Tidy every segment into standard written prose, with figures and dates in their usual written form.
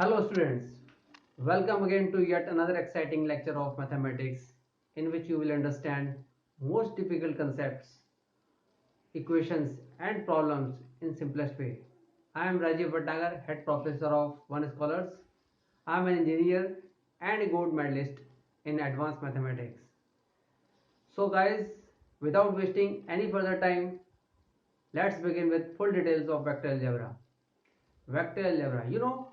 Hello students, welcome again to yet another exciting lecture of mathematics in which you will understand most difficult concepts, equations and problems in simplest way. I am Rajiv Bhatnagar, head professor of One Scholars. I am an engineer and a gold medalist in advanced mathematics. So guys, without wasting any further time, let's begin with full details of vector algebra. Vector algebra,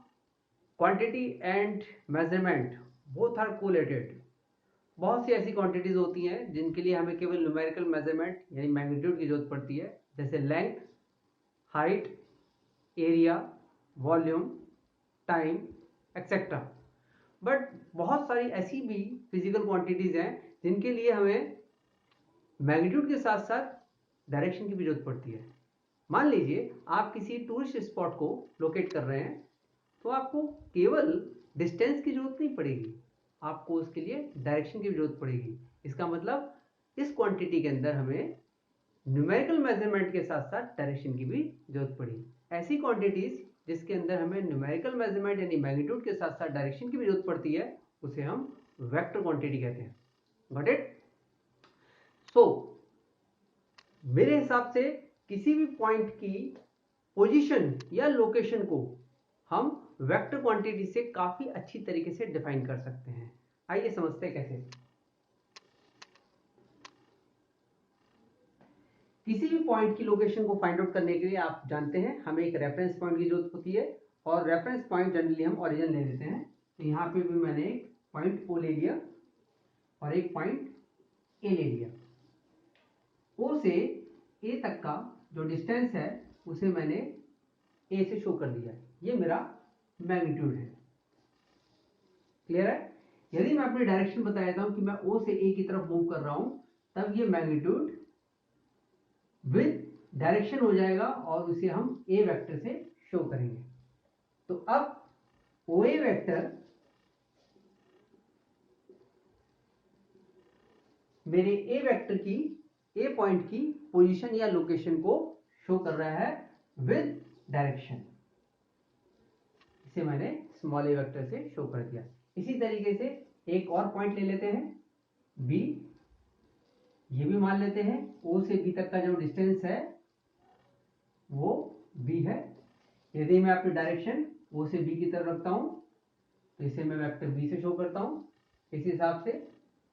quantity and measurement both are correlated. बहुत सी ऐसी quantities होती हैं जिनके लिए हमें केवल numerical measurement यानी मैग्नीट्यूड की जरूरत पड़ती है, जैसे length, height, area, volume, time etcetera. But बहुत सारी ऐसी भी फिजिकल क्वांटिटीज हैं जिनके लिए हमें मैग्नीट्यूड के साथ साथ डायरेक्शन की भी जरूरत पड़ती है. मान लीजिए आप किसी टूरिस्ट स्पॉट को लोकेट कर रहे हैं तो आपको केवल डिस्टेंस की जरूरत नहीं पड़ेगी, आपको उसके लिए डायरेक्शन की भी जरूरत पड़ेगी. इसका मतलब इस क्वांटिटी के अंदर हमें न्यूमेरिकल मेजरमेंट के साथ साथ डायरेक्शन की भी जरूरत पड़ी. ऐसी क्वांटिटीज जिसके अंदर हमें न्यूमेरिकल मेजरमेंट यानी मैग्नीट्यूड के साथ साथ डायरेक्शन की भी जरूरत पड़ती है उसे हम वेक्टर क्वांटिटी कहते हैं. Got it? सो मेरे हिसाब से किसी भी पॉइंट की पोजीशन या लोकेशन को हम वेक्टर क्वांटिटी से काफी अच्छी तरीके से डिफाइन कर सकते हैं. आइए समझते हैं कैसे. किसी भी पॉइंट की लोकेशन को फाइंड आउट करने के लिए आप जानते हैं हमें एक रेफरेंस पॉइंट की जरूरत होती है और रेफरेंस पॉइंट जनरली हम ओरिजिन ले लेते हैं. तो यहां पे भी मैंने एक पॉइंट ओ ले लिया और एक पॉइंट ए ले लिया. ओ से ए तक का जो डिस्टेंस है उसे मैंने ए से शो कर दिया. ये मेरा मैग्नीट्यूड है. क्लियर है? यदि मैं अपनी डायरेक्शन बता देता हूं कि मैं ओ से ए की तरफ मूव कर रहा हूं तब ये मैग्नीट्यूड विद डायरेक्शन हो जाएगा और उसे हम ए वेक्टर से शो करेंगे. तो अब ओ ए वेक्टर मेरे ए वेक्टर की ए पॉइंट की पोजीशन या लोकेशन को शो कर रहा है विद डायरेक्शन. इसे मैंने स्मॉल ए वेक्टर से शो कर दिया. इसी तरीके से एक और पॉइंट ले लेते हैं बी. ये भी मान लेते हैं ओ से बी तक का जो डिस्टेंस है वो बी है. यदि मैं अपनी डायरेक्शन ओ से बी की तरफ रखता हूं तो इसे मैं वेक्टर बी से शो करता हूं. इस हिसाब से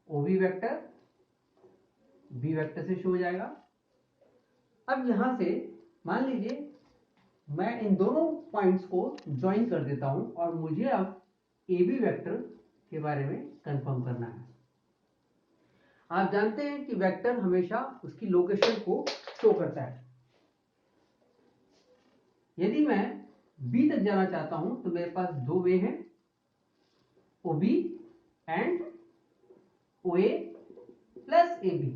O B vector B vector से शो हो जाएगा. अब यहां से मान लीजिए मैं इन दोनों पॉइंट्स को ज्वाइन कर देता हूं और मुझे अब ए बी वेक्टर के बारे में कंफर्म करना है. आप जानते हैं कि वेक्टर हमेशा उसकी लोकेशन को शो करता है. यदि मैं बी तक जाना चाहता हूं तो मेरे पास दो वे हैं, O B and O A plus A B.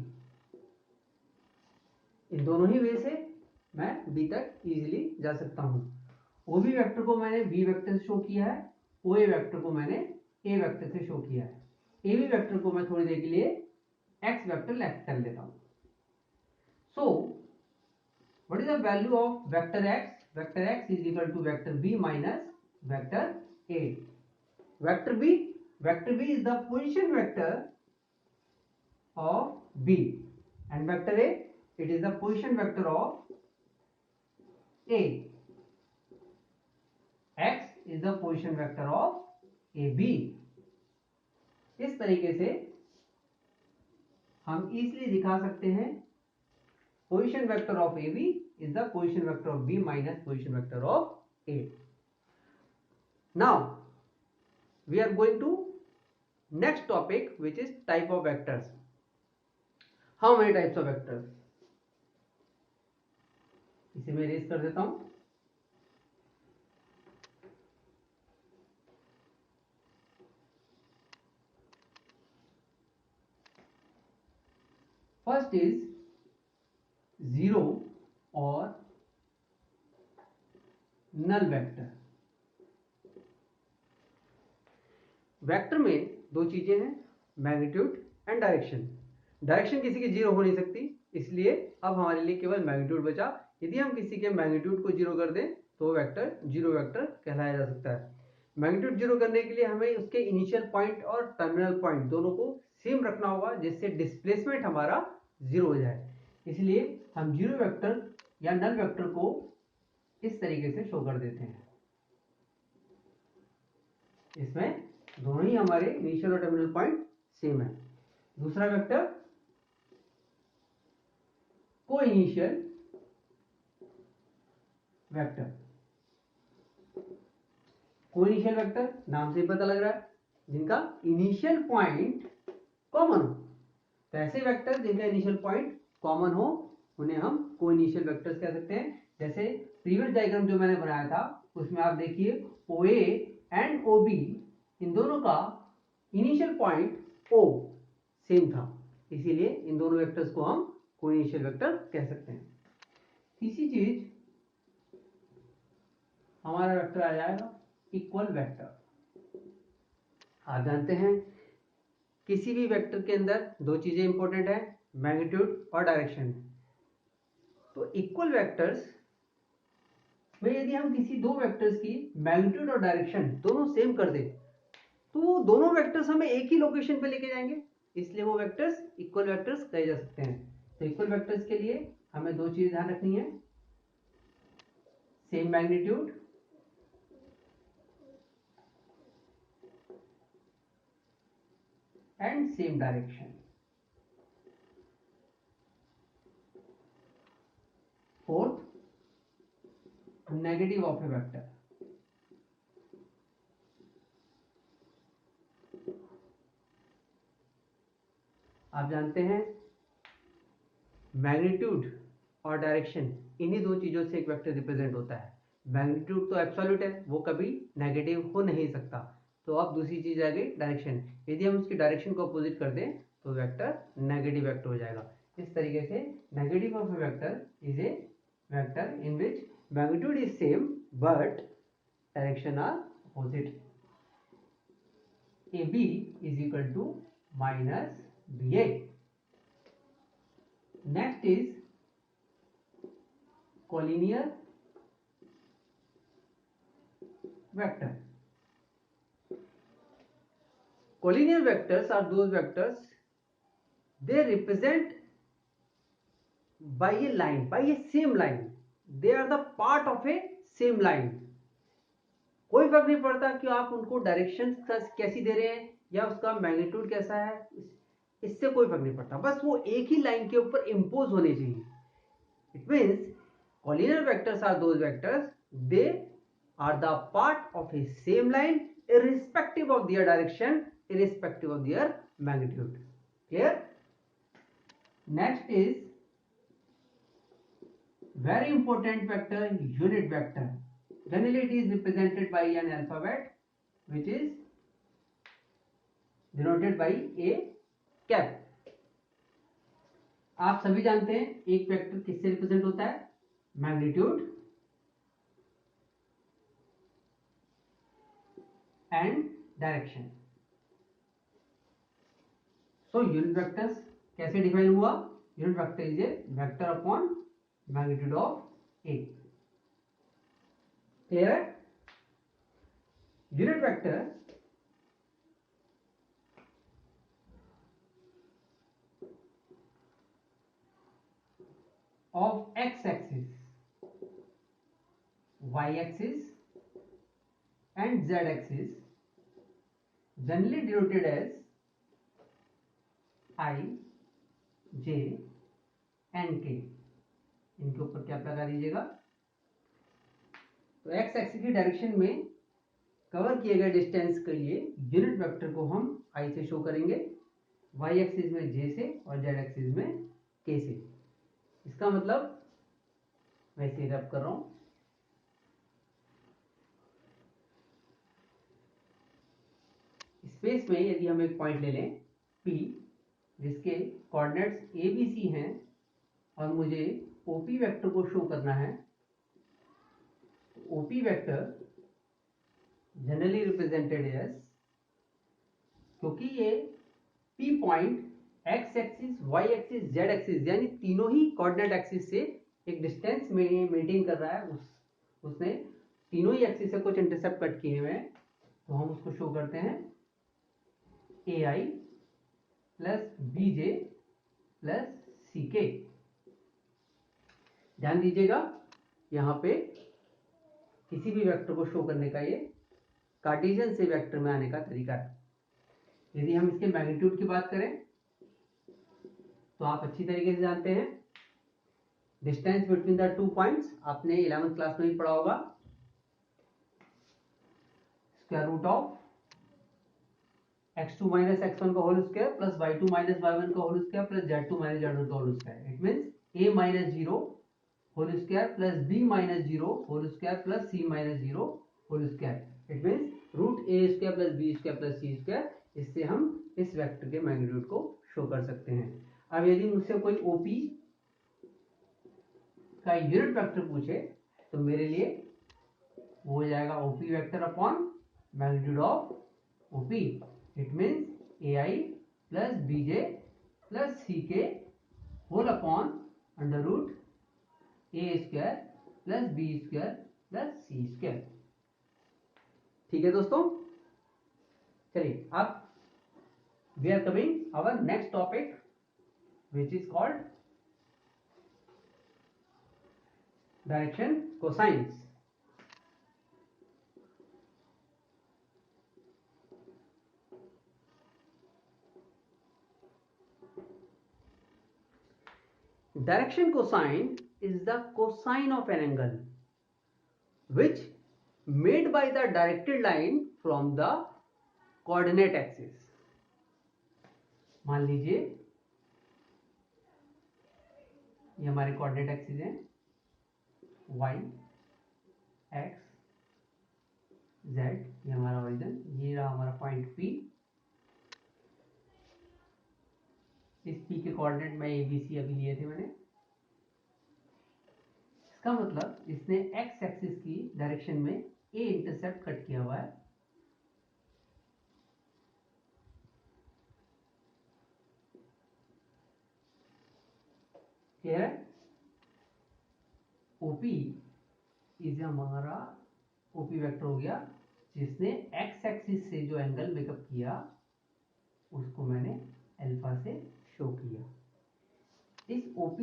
इन दोनों ही वे से मैं बी तक इजीली जा सकता हूं. ओ बी वेक्टर को मैंने बी वेक्टर से शो किया है, ओ ए वेक्टर को मैंने ए वेक्टर से शो किया है. ए बी वेक्टर को मैं थोड़ी देर के लिए एक्स वेक्टर लेफ्ट कर लेता हूं. So what is the value of vector X? Vector X is equal to vector B minus vector A. Vector B is the position vector of B and vector A it is the position vector of A. X is the position vector of AB. इस तरीके से हम easily दिखा सकते हैं position vector of AB is the position vector of B minus position vector of A. Now we are going to next topic which is type of vectors. How many types of vectors? इसे मैं race कर देता हूं. First is zero और null vector. Vector में दो चीजें हैं, मैग्नीट्यूड एंड डायरेक्शन. डायरेक्शन किसी की जीरो हो नहीं सकती, इसलिए अब हमारे लिए केवल मैग्नीट्यूड बचा. यदि हम किसी के मैग्नीट्यूड को जीरो कर दें तो वेक्टर जीरो वेक्टर कहलाया जा सकता है. मैग्नीट्यूड जीरो करने के लिए हमें उसके इनिशियल पॉइंट और टर्मिनल पॉइंट दोनों को सेम रखना होगा, जिससे डिस्प्लेसमेंट हमारा जीरो हो जाए। इसलिए हम जीरो वेक्टर या नल वेक्टर को इस तरीके से शो कर देते हैं। इसमें दोनों ही हमारे इनिशियल और टर्मिनल पॉइंट सेम है। दूसरा वेक्टर को इनिशियल वेक्टर। को इनिशियल वेक्टर नाम से ही पता लग रहा है, जिनका इनिशियल पॉइंट कॉमन हो। तो ऐसे वेक्टर जिनका इनिशियल पॉइंट कॉमन हो उन्हें हम को इनिशियल वेक्टर्स कह सकते हैं। जैसे प्रीवियस डायग्राम जो मैंने बनाया था उसमें आप देखिए OA एंड OB इन दोनों का इनिशियल पॉइंट O सेम था, इसीलिए इन दोनों वेक्टर्स को हम को इनिशियल वेक्टर कह सकते हैं। तीसरी चीज हमारा वेक्टर आ जाएगा इक्वल वेक्टर। आप जानते हैं किसी भी वेक्टर के अंदर दो चीजें इंपॉर्टेंट है, मैग्नीट्यूड और डायरेक्शन। तो इक्वल वेक्टर्स में यदि हम किसी दो वेक्टर्स की मैग्नीट्यूड और डायरेक्शन दोनों सेम कर दे तो दोनों वेक्टर्स हमें एक ही लोकेशन पे लेके जाएंगे, इसलिए वो वेक्टर्स इक्वल वेक्टर्स कहे जा सकते हैं। तो इक्वल वेक्टर्स के लिए हमें दो चीज ध्यान रखनी है, same magnitude and same direction. Fourth, negative of a vector. आप जानते हैं मैग्नीट्यूड और डायरेक्शन इन्हीं दो चीजों से एक वेक्टर रिप्रेजेंट होता है। मैग्नीट्यूड तो एब्सोल्यूट है, वो कभी नेगेटिव हो नहीं सकता। तो अब दूसरी चीज आ गई डायरेक्शन। यदि हम उसकी डायरेक्शन को अपोजिट कर दें तो वेक्टर नेगेटिव वेक्टर हो जाएगा। इस तरीके से negative of a vector is a vector in which magnitude is same but direction are opposite. AB is equal to minus BA. Next is collinear vector. Collinear vectors are those vectors they represent by a line, by a same line. They are the part of a same line. कोई फर्क नहीं पड़ता कि आप उनको direction कैसी दे रहे हैं या उसका मैग्नीट्यूड कैसा है, इससे कोई फर्क नहीं पड़ता, बस वो एक ही लाइन के ऊपर इंपोज होने चाहिए। It means collinear vectors are those vectors they are the part of a same line irrespective of their direction, irrespective of their magnitude. Clear? Next is very important vector, unit vector. Generally it is represented by an alphabet which is denoted by a cap. आप सभी जानते हैं एक vector किससे represent होता है, magnitude and direction. So unit vectors कैसे define हुआ, unit vector is a vector upon magnitude of a. Clear है? Unit vector of x axis, y axis and z axis generally denoted as I, j and k। इनके ऊपर क्या लगा दीजिएगा। तो x axis की डायरेक्शन में कवर किए गए डिस्टेंस के लिए यूनिट वेक्टर को हम I से शो करेंगे, y एक्सिस में j से और z एक्सिस में k से। इसका मतलब मैं इसे रब कर रहा हूं, स्पेस में यदि हम एक पॉइंट ले लें P जिसके कोऑर्डिनेट्स ABC हैं और मुझे OP वेक्टर को शो करना है, OP vector generally represented as, क्योंकि ये P point x axis, y axis, z axis यानी तीनों ही कोऑर्डिनेट एक्सिस से एक डिस्टेंस मेंटेन कर रहा है, उसने तीनों ही एक्सिस से कुछ इंटरसेप्ट कट किए हुए हैं, तो हम उसको शो करते हैं AI plus BJ plus CK। ध्यान दीजिएगा, यहां पे किसी भी वेक्टर को शो करने का ये कार्टेशियन से वेक्टर में आने का तरीका है। यदि हम इसके मैग्नीट्यूड की बात करें तो आप अच्छी तरीके से जानते हैं, डिस्टेंस बिटवीन द 2 पॉइंट्स आपने 11th क्लास में ही पढ़ा होगा। Square root of x2 minus x1 का whole square plus y2 minus y1 का whole square plus z2 minus z1 का whole square. It means a minus 0 whole square plus b minus 0 whole square plus c minus 0 whole square. It means root a square plus b square plus c square. इससे हम इस vector के magnitude को show कर सकते हैं। अब यदि मुझसे कोई OP का यूनिट वेक्टर पूछे तो मेरे लिए वो हो जाएगा OP vector upon magnitude of OP। It means AI plus BJ plus CK whole upon under root A square plus B square plus C square. ठीक है दोस्तों, चलिए अब we are coming our next topic which is called direction cosines. Direction cosine is the cosine of an angle which made by the directed line from the coordinate axis। मान लीजिए ये हमारे coordinate axis हैं y x z, ये हमारा origin, ये रहा हमारा पॉइंट P। इस P के कोऑर्डिनेट में ABC अभी लिए थे मैंने। इसका मतलब इसने x एक्सिस की डायरेक्शन में A इंटरसेप्ट कट किया हुआ है। क्लियर है? OP इज हमारा OP वेक्टर हो गया जिसने x एक्सिस से जो एंगल मेकअप किया उसको मैंने अल्फा से शो किया। इस OP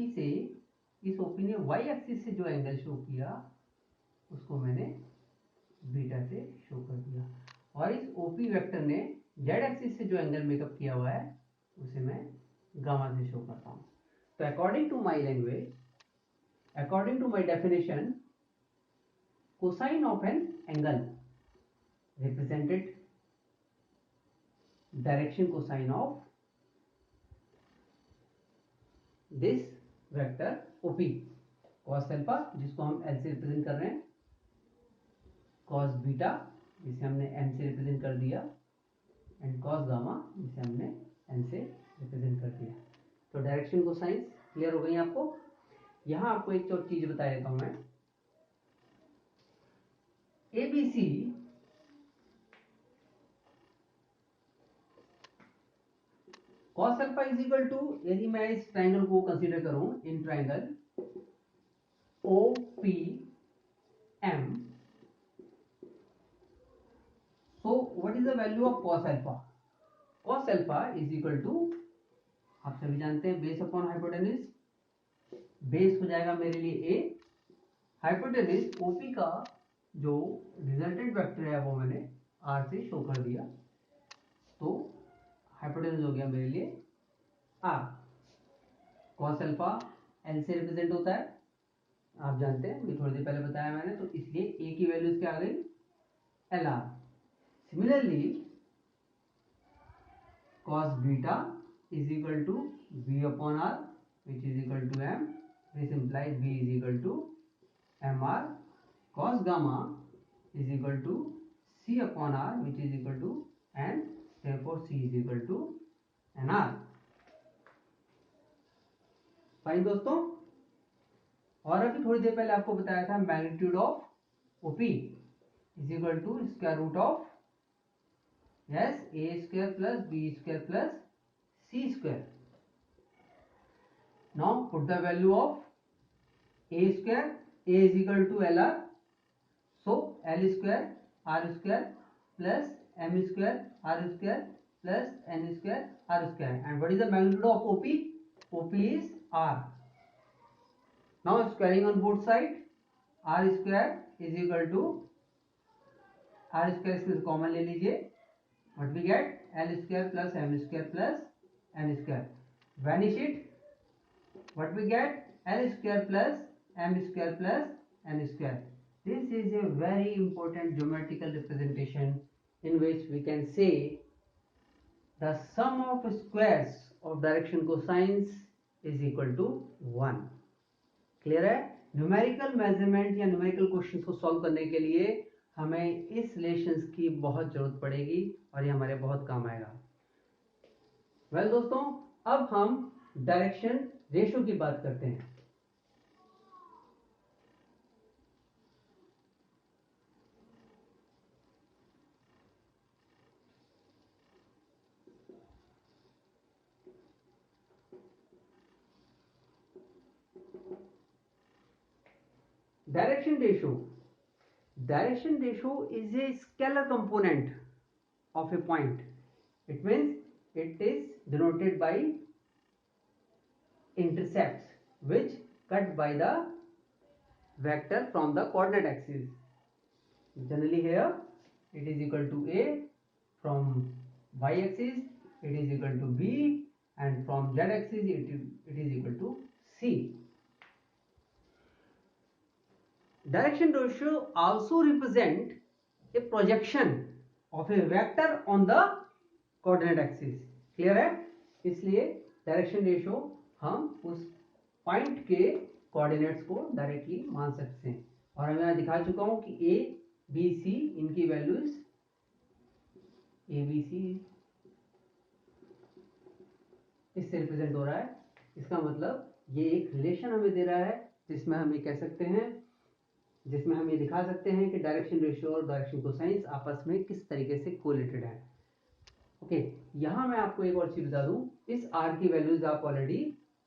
ने y एक्सिस से जो एंगल शो किया उसको मैंने बीटा से शो कर दिया, और इस OP वेक्टर ने z एक्सिस से जो एंगल मेकअप किया हुआ है उसे मैं गामा से शो करता हूं। तो according to my language, according to my definition, cosine of an angle represented direction cosine of this vector OP। cos alpha जिसको हम L से रिप्रेजेंट कर रहे हैं, cos बीटा जिसे हमने M से रिप्रेजेंट कर दिया, एंड cos गामा जिसे हमने N से रिप्रेजेंट कर दिया। तो डायरेक्शन कोसाइन क्लियर हो गई आपको। यहां आपको एक और चीज बता देता हूं मैं, ABC cos alpha is equal to, यदि मैं इस ट्राइंगल को कंसीडर करूं, in triangle OPM, so what is the value of cos alpha? cos alpha is equal to, आप सभी जानते हैं, बेस अपॉन हाइपोटेन्यूज। बेस हो जाएगा मेरे लिए A, हाइपोटेन्यूज OP का जो रिजल्टेंट वेक्टर है वो मैंने R से शो कर दिया, तो हाइपोटेन्यूज हो गया मेरे लिए R। cos अल्फा L से रिप्रेजेंट होता है, आप जानते हैं, ये थोड़ी देर पहले बताया मैंने, तो इसलिए A की वैल्यूज क्या आ गई, LR। Similarly cos beta is equal to B upon R which is equal to M, this implies B is equal to MR। cos gamma is equal to C upon R which is equal to N, therefore C is equal to NR। Fine दोस्तों, और अभी थोड़ी देर पहले आपको बताया था magnitude of OP is equal to square root of A square plus B square plus C square. Now put the value of A square, A is equal to LR, so L square R square plus m square r square plus n square r square. And what is the magnitude of OP? OP is r. Now squaring on both sides, r square is equal to r square इसमें common ले लीजिए. What we get? L square plus m square plus n square. Vanish it. What we get? L square plus m square plus n square. This is a very important geometrical representation in which we can say the sum of squares of direction cosines is equal to 1. Clear है? Numerical measurement या numerical questions को solve करने के लिए हमें इस relations की बहुत जरूरत पड़ेगी और ये हमारे बहुत काम आएगा. वेल दोस्तों, अब हम डायरेक्शन रेशो की बात करते हैं. Direction ratio. Direction ratio is a scalar component of a point. It means it is denoted by intercepts which cut by the vector from the coordinate axis. Generally here it is equal to A, from y axis it is equal to B, and from z axis it is equal to C. Direction ratio also represent a projection of a vector on the coordinate axis. Clear है? इसलिए direction ratio हम उस point के coordinates को directly मान सकते हैं. और मैं यहाँ दिखा चुका हूं कि ए बी सी इनकी वैल्यूज ए बी सी इससे रिप्रेजेंट हो रहा है. इसका मतलब ये एक रिलेशन हमें दे रहा है जिसमें हम ये कह सकते हैं, जिसमें हम ये दिखा सकते हैं कि डायरेक्शन रेशियो और डायरेक्शन कोसाइंस आपस में किस तरीके से कोरिलेटेड है. ओके, यहां मैं आपको एक और चीज बता दूं, इस r की वैल्यूज आप ऑलरेडी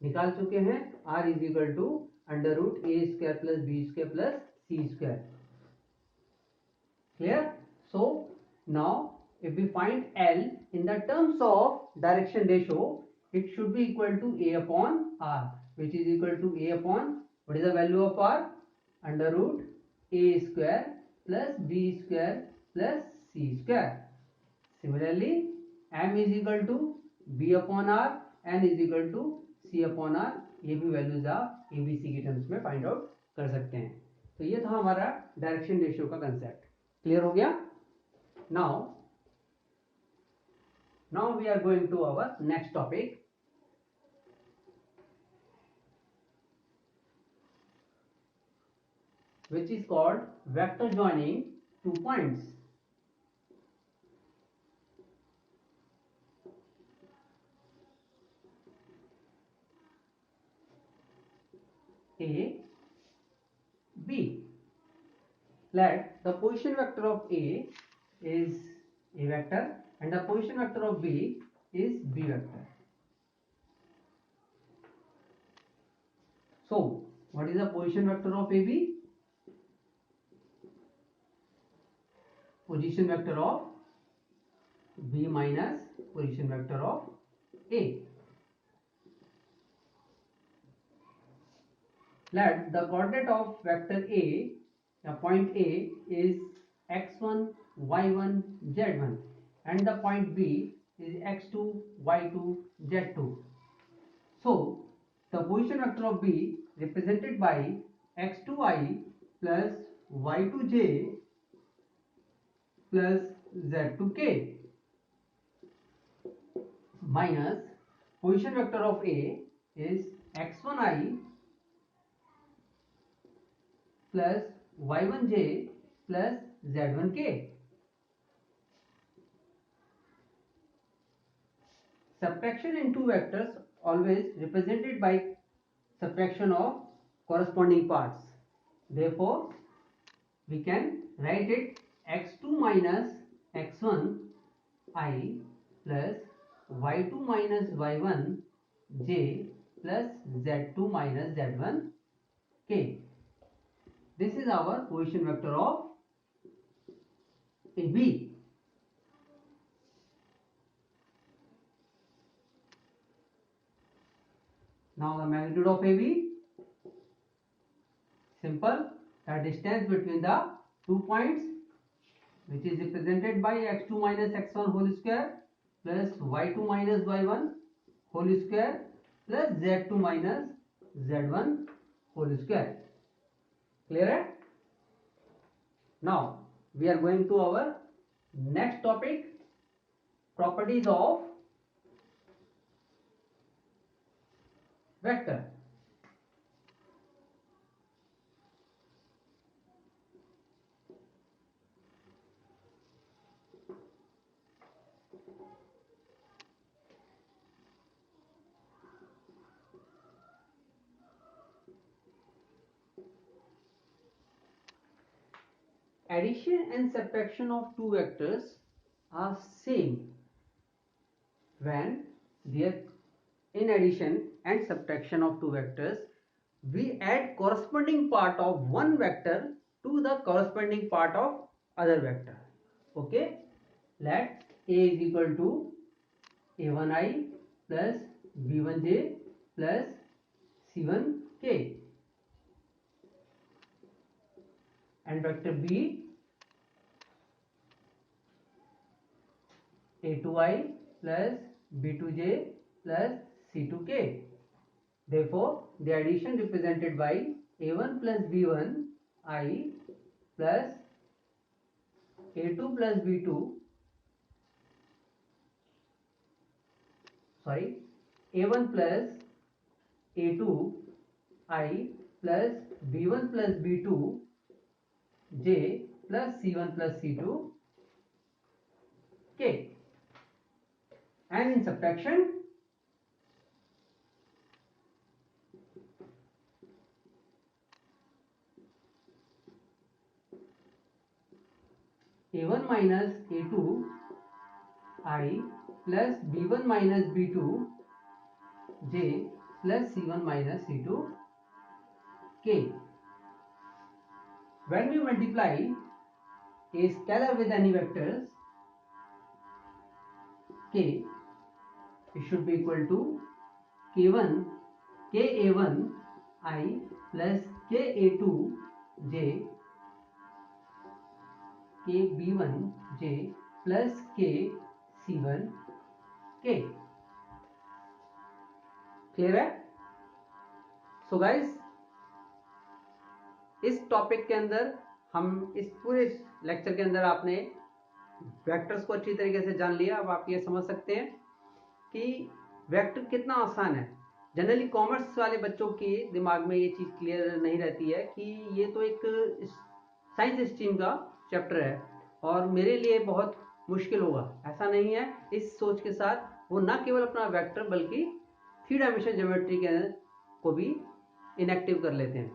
निकाल चुके हैं. r is equal to under root A square plus B square plus C square. Clear? So now if we find L in the terms of direction ratio, it should be equal to A upon R, which is equal to A upon, what is the value of R? Under root A square plus B square plus C square. Similarly, M is equal to B upon R, N is equal to C upon R. ये भी values आप ABC की terms में find out कर सकते हैं. तो ये था हमारा डायरेक्शन रेशियो का कंसेप्ट. क्लियर हो गया? Now we are going to our next topic, which is called vector joining two points. A, B. Let the position vector of A is A vector and the position vector of B is B vector. So, what is the position vector of AB? Position vector of B minus position vector of A. Let the coordinate of vector A, the point A is x1, y1, z1, and the point B is x2, y2, z2. So, the position vector of B represented by x2i plus y2j plus z2k minus position vector of A is x1i plus y1j plus z1k. Subtraction in two vectors always represented by subtraction of corresponding parts. Therefore, we can write it x2 minus x1 I plus y2 minus y1 j plus z2 minus z1 k. This is our position vector of AB. Now the magnitude of AB, simple, the distance between the 2 points, which is represented by x2 minus x1 whole square plus y2 minus y1 whole square plus z2 minus z1 whole square. Clear? Now we are going to our next topic, properties of vector. Addition and subtraction of two vectors are same when there, in addition and subtraction of two vectors, we add corresponding part of one vector to the corresponding part of other vector. Okay, let A is equal to A1I plus B1J plus C1K, and vector B A2I plus B2J plus C2K. Therefore, the addition represented by A1 plus B1I plus A2 plus B2, A1 plus A2I plus B1 plus B2J plus C1 plus C2K. And in subtraction, A1 minus A2I plus B1 minus B2J plus C1 minus C2K. When we multiply a scalar with any vectors K, it should be equal to K1 Ka1I plus Ka2J Kb1J plus Kc1K. Clear है? So guys, इस topic के अंदर हम इस पूरे lecture के अंदर आपने वेक्टर्स को अच्छी तरीके से जान लिया. अब आप ये समझ सकते हैं कि वेक्टर कितना आसान है. जनरली कॉमर्स वाले बच्चों के दिमाग में ये चीज क्लियर नहीं रहती है कि ये तो एक साइंस स्ट्रीम का चैप्टर है और मेरे लिए बहुत मुश्किल होगा. ऐसा नहीं है. इस सोच के साथ वो ना केवल अपना वेक्टर बल्कि 3 डायमेंशनल ज्योमेट्री के को भी इनएक्टिव कर लेते हैं.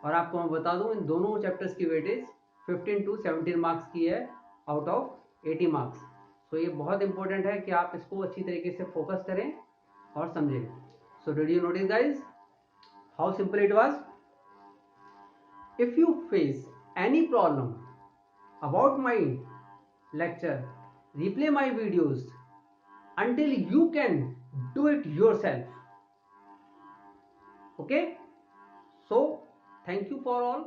और आपको मैं बता दूं, इन दोनों चैप्टर्स की वेटेज 15 to 17 मार्क्स की है आउट ऑफ 80 मार्क्स. तो ये बहुत इंपॉर्टेंट है कि आप इसको अच्छी तरीके से फोकस करें और समझें. So did you notice guys how simple it was? If you face any problem about my lecture, replay my videos until you can do it yourself. Okay, so thank you for all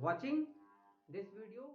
watching this video.